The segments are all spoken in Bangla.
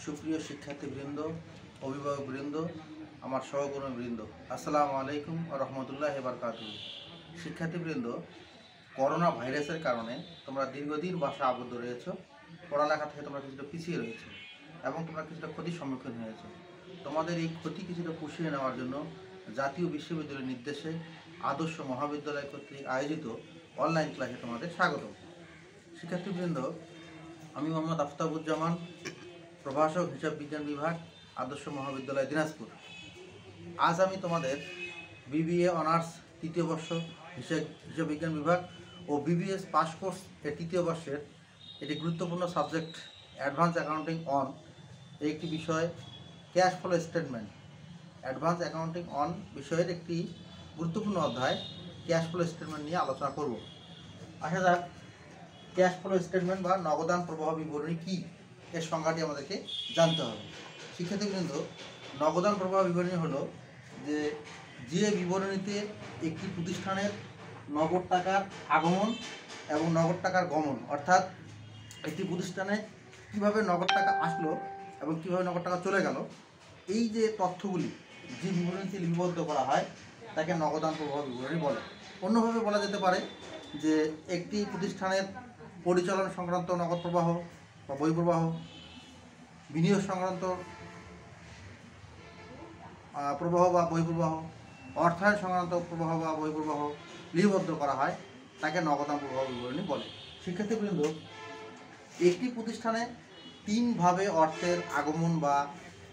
সুপ্রিয় শিক্ষার্থীবৃন্দ, অভিভাবকবৃন্দ, আমার সহকর্মীবৃন্দ, আসসালামু আলাইকুম ওয়া রাহমাতুল্লাহি ওয়া বারাকাতুহু। শিক্ষার্থীবৃন্দ, করোনা ভাইরাসের কারণে তোমরা দীর্ঘদিন বাসায় আবদ্ধ রয়েছো, পড়ালেখা থেকে তোমরা কিছুটা পিছিয়ে রয়েছো এবং তোমরা কিছুটা ক্ষতির সম্মুখীন হয়েছো। তোমাদের এই ক্ষতি কিছুটা পুষিয়ে নেওয়ার জন্য জাতীয় বিশ্ববিদ্যালয়ের নির্দেশে আদর্শ মহাবিদ্যালয় কর্তৃক আয়োজিত অনলাইন ক্লাসে তোমাদের স্বাগত। শিক্ষার্থীবৃন্দ, আমি মোহাম্মদ আফতাবুজ্জামান, প্রভাষক হিসাব বিজ্ঞান বিভাগ, আদর্শ মহাবিদ্যালয় দিনাজপুর। আজ আমি তোমাদের বিবিএ অনার্স তৃতীয় বর্ষ হিসাব বিজ্ঞান বিভাগ ও বিবিএস পাস কোর্স এর তৃতীয় বর্ষের একটি গুরুত্বপূর্ণ সাবজেক্ট অ্যাডভান্স অ্যাকাউন্টিং অন এই একটি বিষয় cash flow statement, advance accounting on বিষয়ের একটি গুরুত্বপূর্ণ অধ্যায় ক্যাশ ফ্লো স্টেটমেন্ট নিয়ে আলোচনা করব। আসা যাক, ক্যাশ ফ্লো স্টেটমেন্ট বা নগদান প্রবাহ বিবরণী কী এর সংজ্ঞাটি আমাদেরকে জানতে হবে। শিক্ষার্থীবৃন্দ, নগদান প্রবাহ বিবরণী হলো যে বিবরণীতে একটি প্রতিষ্ঠানের নগদ টাকার আগমন এবং নগদ টাকার গমন, অর্থাৎ একটি প্রতিষ্ঠানে কীভাবে নগদ টাকা আসলো এবং কীভাবে নগদ টাকা চলে গেল, এই যে তথ্যগুলি যে বিবরণীতে লিপিবদ্ধ করা হয় তাকে নগদান প্রবাহ বিবরণী বলে। অন্যভাবে বলা যেতে পারে যে একটি প্রতিষ্ঠানের পরিচালন সংক্রান্ত নগদ প্রবাহ বা বহিঃপ্রবাহ, বিনিয়োগ সংক্রান্ত প্রবাহ বা বহিঃপ্রবাহ, অর্থায়ন সংক্রান্ত প্রবাহ বা বহিঃপ্রবাহ লিপিবদ্ধ করা হয় তাকে নগদান প্রবাহ বিবরণী বলে। শিক্ষার্থীবৃন্দ, একটি প্রতিষ্ঠানে তিনভাবে অর্থের আগমন বা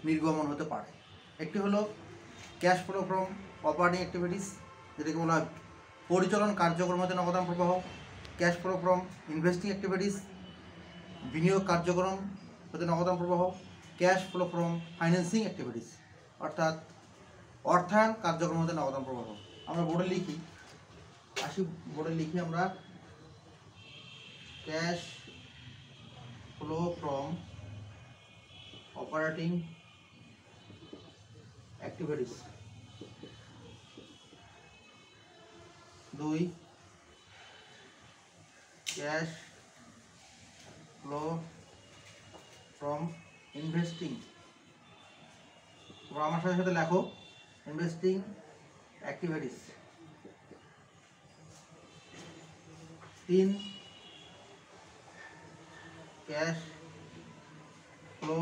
নির্গমন হতে পারে। একটি হলো cash flow from operating activities, যেটাকে বলা হয় পরিচালন কার্যক্রম হতে নগদান প্রবাহ, cash flow from investing activities, বিনিয়োগ কার্যক্রম হতে নগদান প্রবাহ, cash flow from financing activities, অর্থাৎ অর্থায়ন কার্যক্রম হতে নগদান প্রবাহ। আমরা বোর্ডে লিখি, আমরা cash flow from operating activities, 2 cash flow from investing, তোমরা আমার সাথে লেখো investing activities, 3 cash flow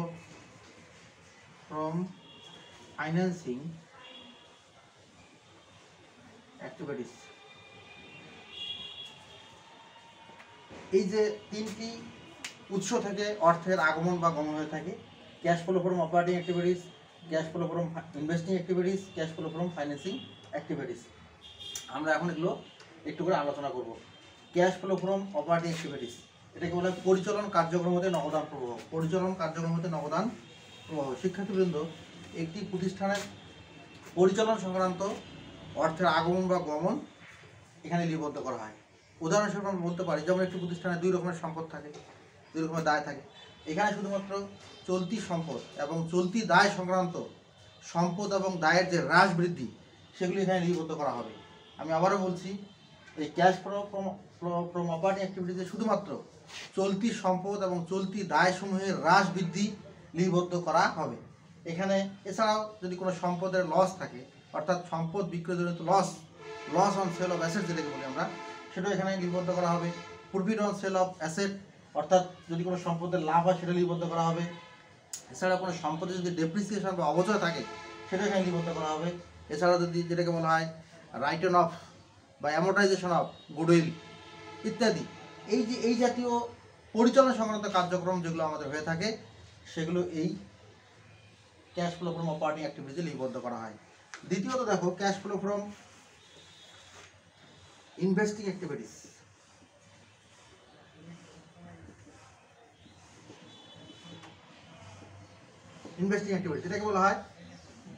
from financing activities. এই যে তিনটি উৎস থেকে অর্থের আগমন বা গমন হয়ে থাকে, cash flow from operating activities, cash flow from investing activities, cash flow from financing activities. আমরা এখন এগুলো একটু করে আলোচনা করব। Cash flow from operating activities, এটাকে বলা হয় পরিচালন কার্যক্রম হতে নগদান প্রবাহ। পরিচালন কার্যক্রম হতে নগদান প্রবাহ। শিক্ষার্থীবৃন্দ, একটি প্রতিষ্ঠানের পরিচালন সংক্রান্ত অর্থের আগমন বা গমন এখানে লিপিবদ্ধ করা হয়। উদাহরণস্বরূপ আমরা বলতে পারি, যেমন একটি প্রতিষ্ঠানে 2 রকমের সম্পদ থাকে, 2 রকমের দায় থাকে। এখানে শুধুমাত্র চলতি সম্পদ এবং চলতি দায় সংক্রান্ত সম্পদ এবং দায়ের যে হ্রাস বৃদ্ধি সেগুলি এখানে লিপিবদ্ধ করা হবে। আমি আবারও বলছি, এই ক্যাশ ফ্লো ফ্রম অপারেটিং অ্যাক্টিভিটিতে শুধুমাত্র চলতি সম্পদ এবং চলতি দায়সমূহের হ্রাস বৃদ্ধি লিপিবদ্ধ করা হবে এখানে। এছাড়াও যদি কোনো সম্পদের লস থাকে, অর্থাৎ সম্পদ বিক্রয়জনিত loss on sale of asset যেটাকে বলি আমরা, সেটাও এখানে লিপিবদ্ধ করা হবে। Profit on sale of asset, অর্থাৎ যদি কোনো সম্পদের লাভ হয় সেটা লিপিবদ্ধ করা হবে। এছাড়া কোনো সম্পদের যদি ডেপ্রিসিয়েশন বা অবচয় থাকে সেটা এখানে লিপিবদ্ধ করা হবে। এছাড়া যদি যেটাকে বলা হয় রাইটন অফ বা অ্যামোর্টাইজেশন অফ গুডউইল ইত্যাদি, এই জাতীয় পরিচালনা সংক্রান্ত কার্যক্রম যেগুলো আমাদের হয়ে থাকে সেগুলো এই ক্যাশ ফ্লো ফ্রম অপারেটিং অ্যাক্টিভিটিতে লিপিবদ্ধ করা হয়। দ্বিতীয়ত দেখো, cash flow from investing activities. Investing activities, এটাকে বলা হয়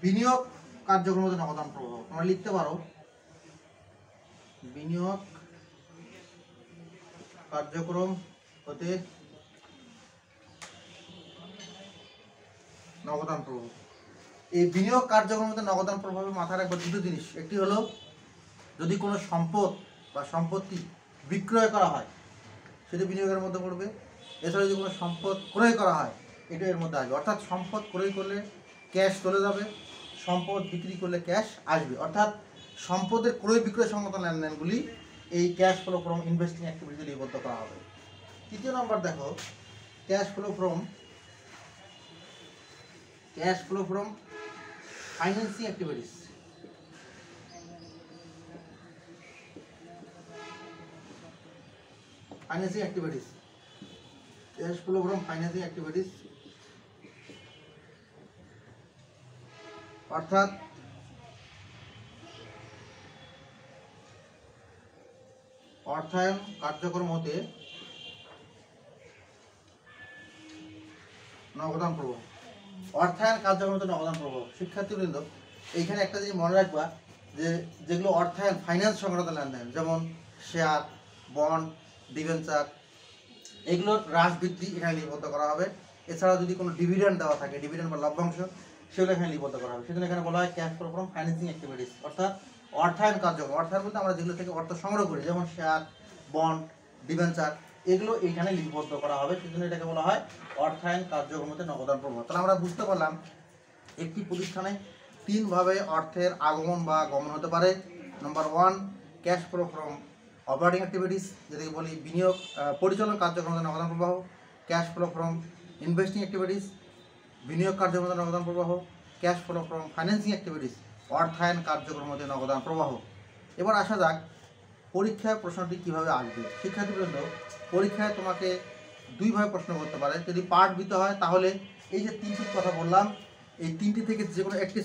বিনিয়োগ কার্যক্রম হতে নগদান প্রবাহ। তোমরা লিখতে পারো বিনিয়োগ কার্যক্রম হতে নগদান প্রবাহ। এই বিনিয়োগ কার্যক্রম হতে নগদান প্রবাহের মাথায় রাখবার দুটো জিনিস। একটি হলো যদি কোনো সম্পদ বা সম্পত্তি বিক্রয় করা হয় সেটি বিনিয়োগের মধ্যে পড়বে। এছাড়া যদি কোনো সম্পদ ক্রয় করা হয় এটা এর মধ্যে আসবে। অর্থাৎ সম্পদ ক্রয় করলে ক্যাশ চলে যাবে, সম্পদ বিক্রি করলে ক্যাশ আসবে। অর্থাৎ সম্পদের ক্রয় বিক্রয় সংক্রান্ত লেনদেনগুলি এই ক্যাশ ফ্লো ফ্রম ইনভেস্টিং অ্যাক্টিভিটিতে লিপিবদ্ধ করা হবে। তৃতীয় নম্বর দেখো, cash flow from financing activities. Financing activities. Cash flow from financing activities অর্থাৎ অর্থায়ন কার্যক্রম হতে নগদান প্রবাহ। অর্থায়ন কার্যক্রম হতে নগদান প্রবাহ। শিক্ষার্থীবৃন্দ, এইখানে একটা জিনিস মনে রাখবা যে যেগুলো অর্থায়ন ফাইন্যান্স সংক্রান্ত লেনদেন, যেমন শেয়ার, বন্ড, ডিবেঞ্চার, এগুলোর হ্রাস বৃদ্ধি এখানে লিপিবদ্ধ করা হবে। এছাড়াও যদি কোনো ডিভিডেন্ড দেওয়া থাকে, ডিভিডেন্ড বা লভ্যাংশ, সেগুলো এখানে লিপিবদ্ধ করা হবে। সেজন্য এখানে বলা হয় cash flow from financing activities, অর্থাৎ অর্থায়ন কার্যক্রম। অর্থায়ন বলতে আমরা যেগুলো থেকে অর্থ সংগ্রহ করি, যেমন শেয়ার, বন্ড, ডিবেঞ্চার, এগুলো এইখানে লিপিবদ্ধ করা হবে। সেজন্য এটাকে বলা হয় অর্থায়ন কার্যক্রম হতে নগদান প্রবাহ। তাহলে আমরা বুঝতে পারলাম একটি প্রতিষ্ঠানে তিনভাবে অর্থের আগমন বা গমন হতে পারে। নম্বর 1, cash flow from operating activities, যেটাকে বলি বিনিয়োগ পরিচালন কার্যক্রম নগদান প্রবাহ। Cash flow from investing activities, বিনিয়োগ কার্যক্রম নগদান প্রবাহ। Cash flow from financing activities, অর্থায়ন কার্যক্রম নগদান প্রবাহ। এবার আসা যাক পরীক্ষায় প্রশ্নটি কীভাবে আসবে। শিক্ষার্থীবৃন্দ, পরীক্ষায় তোমাকে দুইভাবে প্রশ্ন করতে পারে। যদি পার্ট দিতে হয় তাহলে এই যে তিনটির কথা বললাম, এই তিনটি থেকে যে কোনো একটি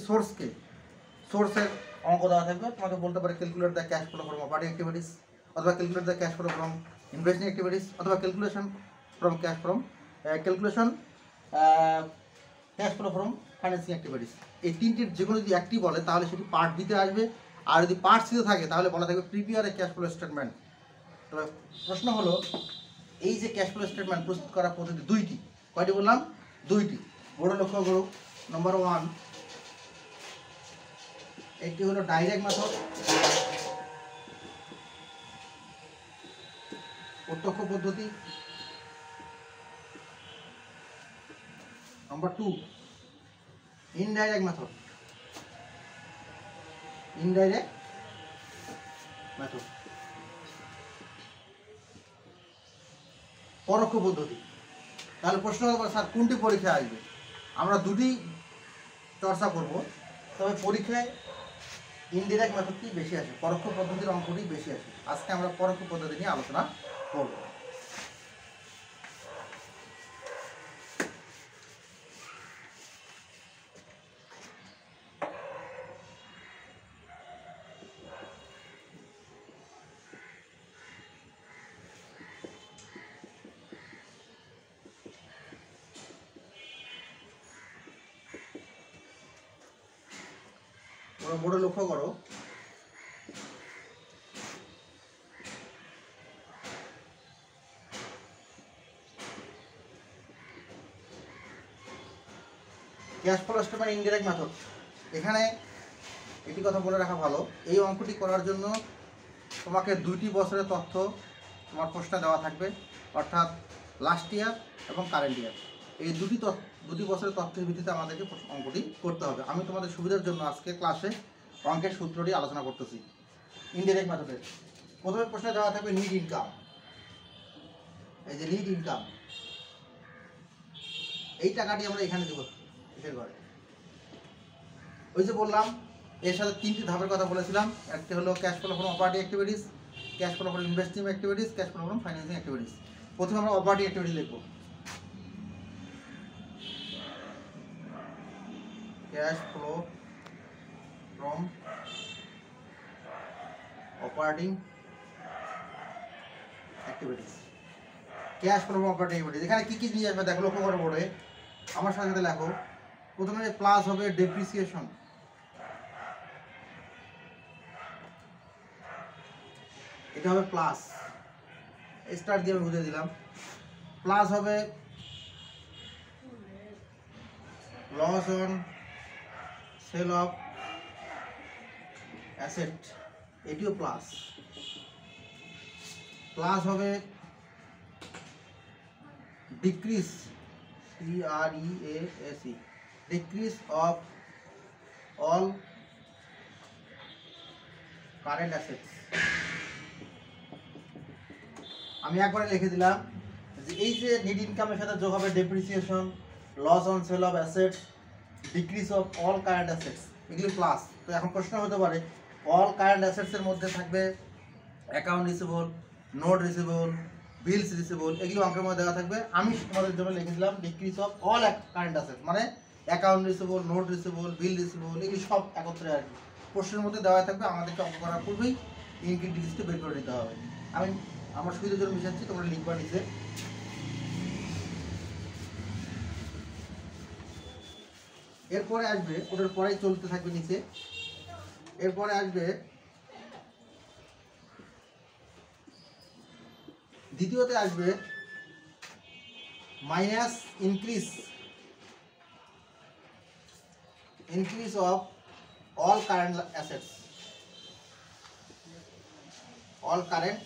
সোর্সের অঙ্ক দেওয়া থাকবে। তোমাকে বলতে পারে calculate the cash flow from operating activities, অথবা calculate the cash flow from investing activities, অথবা calculation cash flow from financing activities. এই তিনটির যে কোনো যদি একটি বলে তাহলে সেটি পার্ট দিতে আসবে। আর যদি পার্ট সিতে থাকে তাহলে বলা থাকবে prepare a cash flow statement. তবে প্রশ্ন হলো, এই যে ক্যাশ ফ্লো স্টেটমেন্ট প্রস্তুত করার পদ্ধতি দুইটি, কয়টি বললাম? দুইটি। বড় লক্ষ্য করুক। নম্বর 1, একটি হলো ডাইরেক্ট মেথড, প্রত্যক্ষ পদ্ধতি। নম্বর 2, ইনডাইরেক্ট মেথড, পরোক্ষ পদ্ধতি। তাহলে প্রশ্ন হবে, স্যার কোনটি পরীক্ষায় আসবে? আমরা দুটি চর্চা করব, তবে পরীক্ষায় ইনডাইরেক্ট মেথডটি বেশি আসে, পরোক্ষ পদ্ধতির অঙ্কটি বেশি আসে। আজকে আমরা পরোক্ষ পদ্ধতি নিয়ে আলোচনা করব। বড় লক্ষ্য করো, cash flow statement indirect method. এখানে একটি কথা বলে রাখা ভালো, এই অঙ্কটি করার জন্য তোমাকে 2টি বছরের তথ্য তোমার প্রশ্নে দেওয়া থাকবে, অর্থাৎ লাস্ট ইয়ার এবং কারেন্ট ইয়ার। এই দুটি বছরের তথ্যের ভিত্তিতে আমাদেরকে অঙ্কটি করতে হবে। আমি তোমাদের সুবিধার জন্য আজকে ক্লাসে অঙ্কের সূত্রটি আলোচনা করতেছি। ইনডাইরেক্ট মেথডের প্রথমে প্রশ্নে দেওয়া থাকবে নিট ইনকাম। এই যে নিট ইনকাম, এই টাকাটি আমরা এখানে দেবো কিসের ঘরে? ওই যে বললাম এর সাথে 3টি ধাপের কথা বলেছিলাম। একটা হলো cash flow from operating activities, cash flow from investing activities, cash flow from financing activities. প্রথমে আমরা অপারেটিং অ্যাক্টিভিটি লিখব। Cash flow from operating activities, cash flow from operating activities. এখানে কী কী নিয়ে আসবে দেখো, লক্ষ্য করে পড়ে আমার সাথে সাথে লেখো। প্রথমে প্লাস হবে ডেপ্রিসিয়েশন, এটা হবে প্লাস, স্টার দিয়ে আমি বুঝিয়ে দিলাম। প্লাস হবে loss on sale of asset, এটিও প্লাস। প্লাস হবে decrease DREASE, decrease of all current assets। আমি একবারে লিখে দিলাম যে এই যে নেট ইনকামের সাথে যোগ হবে depreciation, loss on sale of assets, decrease of all current assets, এগুলি প্লাস। তো এখন প্রশ্ন হতে পারে অল কারেন্ট অ্যাসেটসের মধ্যে থাকবে অ্যাকাউন্ট রিসিভেবল, নোট রিসিভেবল, বিলস রিসিভেবল, এগুলো অঙ্কের মধ্যে দেওয়া থাকবে। আমি তোমাদের জন্য লিখেছিলাম decrease of all current assets, মানে অ্যাকাউন্ট রিসিভেবল, নোট রিসিভেবল, বিল রিসিভেবল, এগুলি সব একত্রে আর কি প্রশ্নের মধ্যে দেওয়া থাকবে। আমাদেরকে অঙ্ক করার পূর্বেই ইনক্রিজ ডিক্রিজটা বের করে নিতে হবে। আমি আমার সুবিধার জন্য মিশাচ্ছি, তোমরা লিখবা নিচে। এরপরে আসবে, ওটার পরেই চলতে থাকবে নিচে। এরপরে আসবে দ্বিতীয়তে আসবে minus increase of all current assets, all current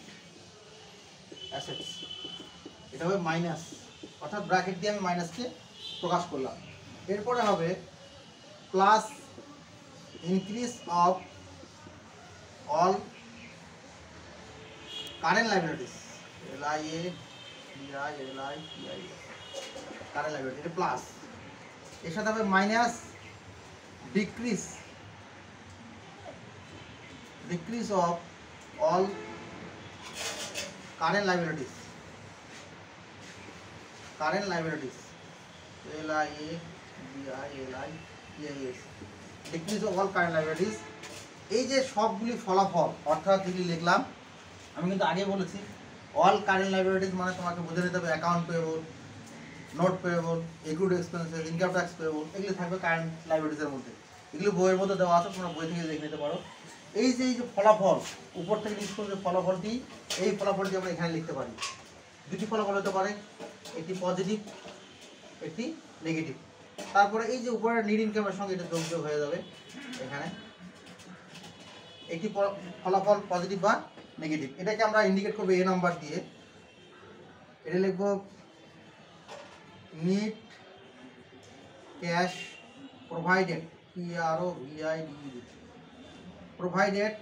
assets, এটা হবে মাইনাস, অর্থাৎ ব্র্যাকেট দিয়ে আমি মাইনাসকে প্রকাশ করলাম। এরপরে হবে plus increase of all current liabilities, current liability, এটা প্লাস। এর সাথে হবে minus decrease of all current liabilities, decrease of all current liabilities. এই যে সবগুলি ফলাফল, অর্থাৎ যদি লিখলাম, আমি কিন্তু আগে বলেছি অল কারেন্ট লাইবিলিটিস মানে তোমাকে বুঝে নিতে হবে account payable, note payable, accrued expenses, income tax payable, এগুলি থাকবে কারেন্ট লাইবিলিটিসের মধ্যে। এগুলো বইয়ের মধ্যে দেওয়া আছে, তোমরা বই থেকে দেখে নিতে পারো। এই যে ফলাফল উপর থেকে লিখতে যে ফলাফলটি, এই ফলাফলটি আমরা এখানে লিখতে পারি। দুটি ফলাফল হতে পারে, একটি পজিটিভ, একটি নেগেটিভ। তারপরে এই যে উপরের নেট ইনকামের সঙ্গে এটা যোগ হয়ে যাবে এখানে, একটি ফলাফল পজিটিভ বা নেগেটিভ। এটাকে আমরা ইন্ডিকেট করবো এ নাম্বার দিয়ে। এটা লিখব net cash provided, PROVIDED, provided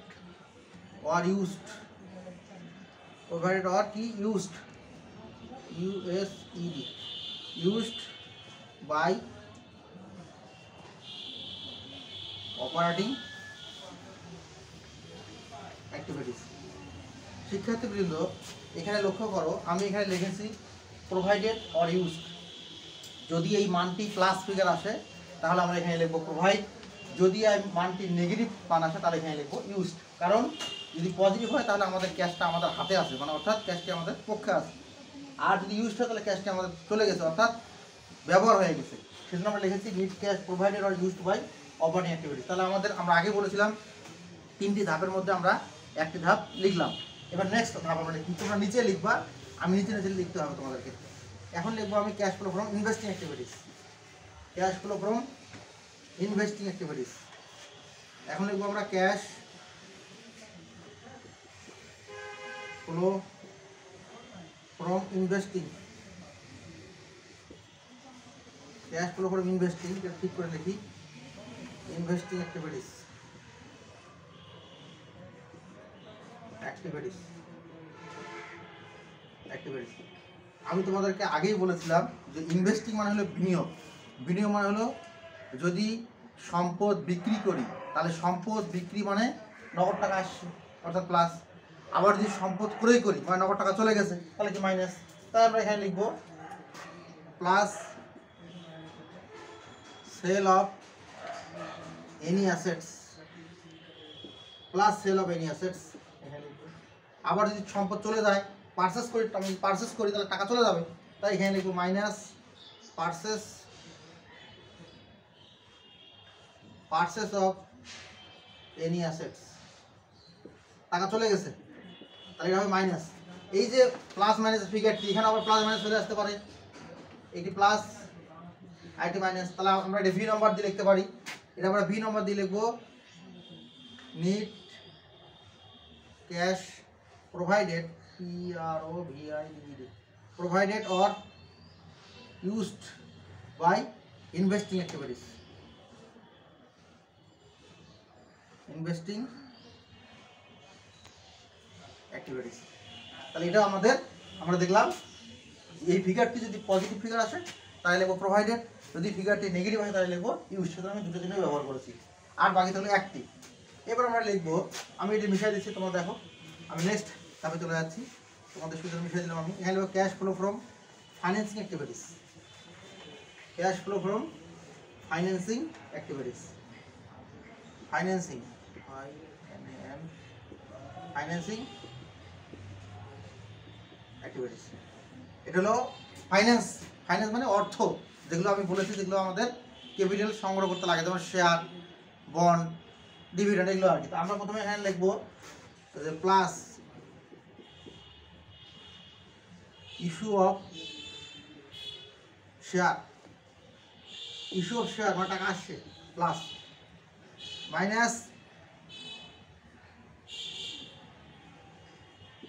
or used, provided or কি used, USED, used by operating activities। শিক্ষার্থীবৃন্দ এখানে লক্ষ্য করো, আমি এখানে লিখেছি প্রোভাইডেড অর ইউজড। যদি এই মানটি প্লাস ফিগার আসে তাহলে আমরা এখানে লিখবো প্রোভাইড, যদি এই মানটি নেগেটিভ মান আসে তাহলে এখানে লিখবো ইউজড। কারণ যদি পজিটিভ হয় তাহলে আমাদের ক্যাশটা আমাদের হাতে আছে, মানে অর্থাৎ ক্যাশটি আমাদের পক্ষে আছে। আর যদি ইউজড হয় তাহলে ক্যাশটি আমাদের চলে গেছে, অর্থাৎ ব্যবহার হয়ে গেছে। সেজন্য আমরা লিখেছি net cash provided or used by operating activities. তাহলে আমরা আগে বলেছিলাম তিনটি ধাপের মধ্যে আমরা একটি ধাপ লিখলাম। এবার নেক্সট ধাপ আমরা লিখি, তোমরা নিচে লিখবা, আমি নিচে লিখতে হবে তোমাদেরকে। এখন লিখবো আমি cash flow from investing activities, cash flow from investing activities. এখন লিখবো আমরা cash flow from investing, cash flow from investing, ঠিক করে লিখি, ইনভেস্টিং অ্যাক্টিভিটিস, আমি তোমাদেরকে আগেই বলেছিলাম যে ইনভেস্টিং মানে হলো বিনিয়োগ। বিনিয়োগ মানে হলো যদি সম্পদ বিক্রি করি তাহলে সম্পদ বিক্রি মানে নগদ টাকা আসছে, অর্থাৎ প্লাস। আবার যদি সম্পদ ক্রয় করি মানে নগদ টাকা চলে গেছে তাহলে কি মাইনাস। তাই আমরা এখানে লিখবো plus sale of any assets, plus sale of any assets এখানে লিখবো। আবার যদি সম্পদ চলে যায়, আমি পারচেস করি তাহলে টাকা চলে যাবে, তাই এখানে লিখবো minus purchase of any assets, টাকা চলে গেছে তাহলে এটা হবে মাইনাস। এই যে প্লাস মাইনাস ফিগারটি, এখানে আবার প্লাস মাইনাস চলে আসতে পারে, এটি প্লাস আইটি মাইনাস, তাহলে আমরা এটা ভি নম্বর দিয়ে লিখতে পারি। এটা আমরা ভি নম্বর দিয়ে লিখবো net cash provided, PROVIDED, provided or used by investing activities. Investing activities, তাহলে এটা আমরা দেখলাম এই ফিগারটি যদি পজিটিভ ফিগার আসে তাহলে লিখবো প্রোভাইডেড, যদি ফিগারটি নেগেটিভ হয় তাহলে লিখবো ইউজ। সুতরাং আমি দুটো জিনিস ব্যবহার করেছি, আর বাকি তাহলে একটি। এবার আমরা লিখবো, আমি এটি মিশিয়ে দিচ্ছি, তোমরা দেখো। আমি নেক্সট ধাপে চলে যাচ্ছি, তোমাদের সুযোগ মিশিয়ে দিলাম। আমি এখানে লিখবো cash flow from financing activities. Cash flow from financing activities. Financing, financing activities, এটা হলো ফাইন্যান্স। ফাইন্যান্স মানে অর্থ, যেগুলো আমি বলেছি যেগুলো আমাদের ক্যাপিটাল সংগ্রহ করতে লাগে, যেমন শেয়ার, বন্ড, ডিভিডেন্ড, এগুলো আর কি। তো আমরা প্রথমে এখানে লিখবো যে plus issue of share. Issue of share মানে টাকা আসছে, plus minus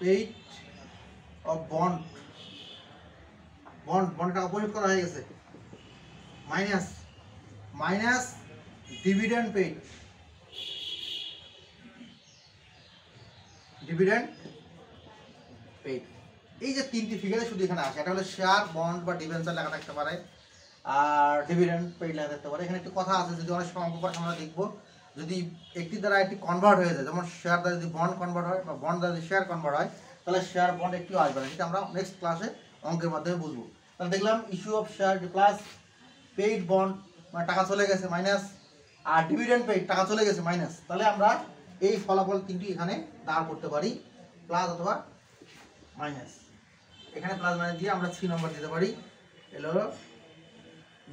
paid of bond. Bond টাকা পরিশোধ করা হয়ে গেছে, minus dividend paid. Dividend paid, এই যে তিনটি ফিগারে শুধু এখানে আসে। এটা হলো শেয়ার, বন্ড বা ডিবেঞ্চার লেখা থাকতে পারে, আর ডিভিডেন্ড পেইড লেখা থাকতে পারে। এখানে একটি কথা আছে, যদি অনেক সময় অঙ্ক করে আমরা দেখবো, যদি একটি দ্বারা একটি কনভার্ট হয়ে যায়, যেমন শেয়ার দ্বারা যদি বন্ড কনভার্ট হয় বা বন্ড দ্বারা যদি শেয়ার কনভার্ট হয়, তাহলে শেয়ার বন্ড একটিও আসবে না। সেটা আমরা নেক্সট ক্লাসে অঙ্কের মাধ্যমে বুঝবো। তাহলে দেখলাম issue of share plus paid bond মানে টাকা চলে গেছে মাইনাস, আর ডিভিডেন্ড পেইড টাকা চলে গেছে মাইনাস। তাহলে আমরা এই ফলাফল তিনটি এখানে দাঁড় করতে পারি, প্লাস অথবা মাইনাস। এখানে প্লাস মাইনাস দিয়ে আমরা 3 নম্বর দিতে পারি, এলো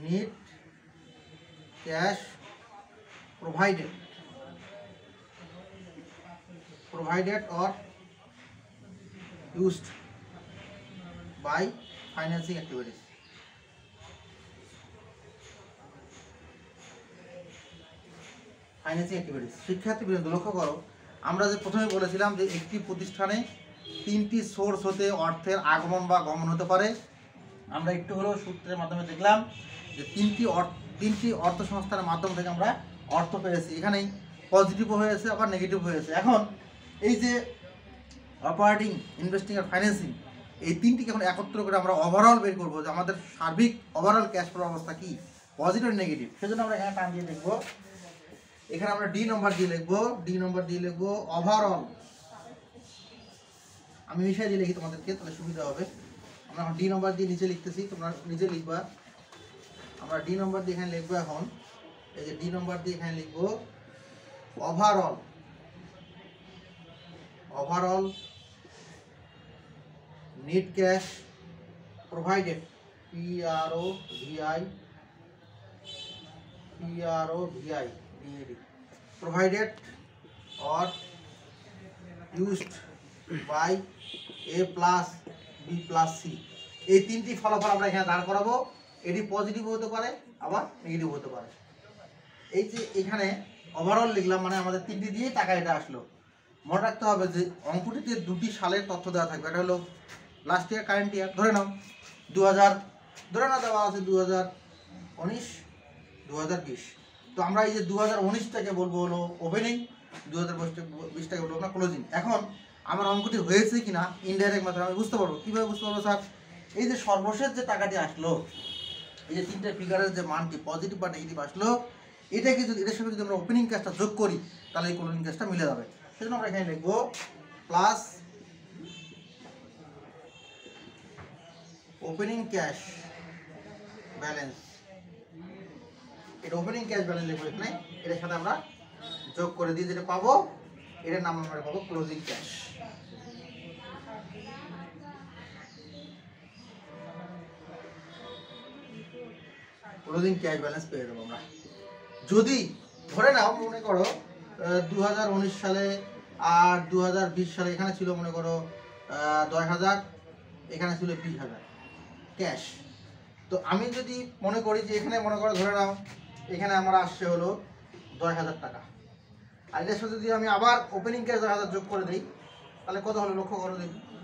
নিট cash provided or used by financing activities. Financing activities. শিক্ষার্থীবৃন্দ লক্ষ্য করো, আমরা যে প্রথমে বলেছিলাম যে একটি প্রতিষ্ঠানে তিনটি সোর্স হতে অর্থের আগমন বা গমন হতে পারে। আমরা একটু হলেও সূত্রের মাধ্যমে দেখলাম যে তিনটি অর্থ সংস্থানের মাধ্যম থেকে আমরা অর্থ পেয়েছি। এখানেই পজিটিভও হয়েছে আবার নেগেটিভ হয়েছে। এখন এই যে অপারেটিং, ইনভেস্টিং আর ফাইন্যান্সিং, এই তিনটিকে এখন একত্র করে আমরা ওভারঅল বের করবো যে আমাদের সার্বিক ওভারঅল ক্যাশ ফ্লো অবস্থা কি, পজিটিভ আর নেগেটিভ। সেজন্য আমরা এখানে টান দিয়ে দেখবো, এখানে আমরা ডি নম্বর দিয়ে লিখবো ওভারঅল। আমি মিশিয়ে দিয়ে লিখি তোমাদেরকে, তাহলে সুবিধা হবে। আমরা এখন ডি নম্বর দিয়ে নিচে লিখতেছি, তোমরা নিজে লিখবা। আমরা ডি নম্বর দিয়ে এখানে লিখবো, এখন এই যে ডি নম্বর দিয়ে এখানে লিখবো overall net cash provided, provided or used by A plus B plus C। এই তিনটি ফলাফল আমরা এখানে দাঁড় করাবো। এটি পজিটিভ হতে পারে আবার নেগেটিভ হতে পারে। এই যে এখানে ওভারঅল লিখলাম মানে আমাদের তিনটি দিয়ে টাকা এটা আসলো। মনে রাখতে হবে যে অঙ্কটিতে দুটি সালের তথ্য দেওয়া থাকবে। এটা হলো লাস্ট ইয়ার, কারেন্ট ইয়ার। ধরে নাও 2000, ধরে নাও দেওয়া আছে 2019, 2020। তো আমরা এই যে 2019টাকে বলবো হলো ওপেনিং, 2020টাকে বলবো আমরা ক্লোজিং। এখন আমার অঙ্কটি হয়েছে কিনা ইনডাইরেক্ট মাধ্যমে আমি বুঝতে পারবো। কীভাবে বুঝতে পারবো স্যার? এই যে সর্বশেষ যে টাকাটি আসলো, এই যে তিনটে ফিগারের যে মানটি পজিটিভ বা নেগেটিভ আসলো, এটাকে যদি এটার সঙ্গে যদি আমরা ওপেনিং ক্যাশটা যোগ করি তাহলে এই ক্লোজিং ক্যাশটা মিলে যাবে। সেজন্য আমরা এখানে লিখবো প্লাস ওপেনিং ক্যাশ ব্যালেন্স। এটা ওপেনিং ক্যাশ ব্যালেন্স লিখবো এখানে, এটার সাথে আমরা যোগ করে দিয়ে যেটা পাবো এটার নাম আমরা পাবো closing cash. Closing cash balance পেয়ে যাবো আমরা। যদি ধরে নাও মনে করো 2019 সালে আর 2020 সালে এখানে ছিল মনে করো 10,000, এখানে ছিল 20,000 ক্যাশ। তো আমি যদি মনে করি যে এখানে মনে করো ধরে নাও এখানে আমার আসছে হলো 10,000 টাকা, আর এটার সাথে যদি আমি আবার ওপেনিং ক্যাশ 10,000 যোগ করে দিই তাহলে কত হলো লক্ষ্য করো,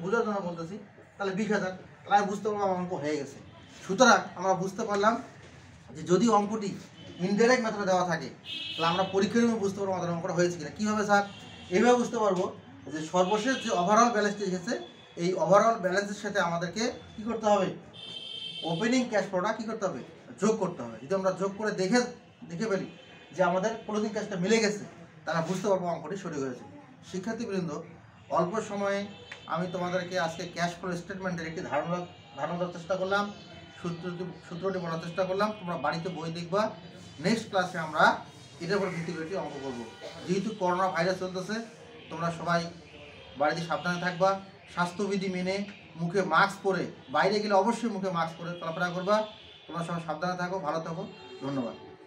বুঝার জন্য বলতেছি, তাহলে 20,000। তাহলে আমি বুঝতে পারবো আমার অঙ্ক হয়ে গেছে। সুতরাং আমরা বুঝতে পারলাম যে যদি অঙ্কটি ইনডাইরেক্ট মেথডে দেওয়া থাকে তাহলে আমরা পরীক্ষার রুমে বুঝতে পারবো আমাদের অঙ্কটা হয়েছে কিনা। কীভাবে স্যার? এইভাবে বুঝতে পারবো যে সর্বশেষ যে ওভারঅল ব্যালেন্সটি এসেছে এই ওভারঅল ব্যালেন্সের সাথে আমাদেরকে কী করতে হবে, ওপেনিং ক্যাশ ফ্লোটা কী করতে হবে, যোগ করতে হবে। যদি আমরা যোগ করে দেখে ফেলি যে আমাদের ক্লোজিং ক্যাশটা মিলে গেছে, তারা বুঝতে পারবো অঙ্কটি সঠিক হয়েছে। শিক্ষার্থীবৃন্দ, অল্প সময়ে আমি তোমাদেরকে আজকে ক্যাশ ফ্লো স্টেটমেন্টের একটি ধারণা দেওয়ার চেষ্টা করলাম, সূত্রটি বলার চেষ্টা করলাম। তোমরা বাড়িতে বই দেখবা, নেক্সট ক্লাসে আমরা এটার উপর ভিত্তি করে একটি অঙ্ক করবো। যেহেতু করোনা ভাইরাস চলতেছে, তোমরা সবাই বাড়িতে সাবধানে থাকবা, স্বাস্থ্যবিধি মেনে মুখে মাস্ক পরে, বাইরে গেলে অবশ্যই মুখে মাস্ক পরে চলাফেরা করবা। তোমরা সবাই সাবধানে থাকো, ভালো থাকো, ধন্যবাদ।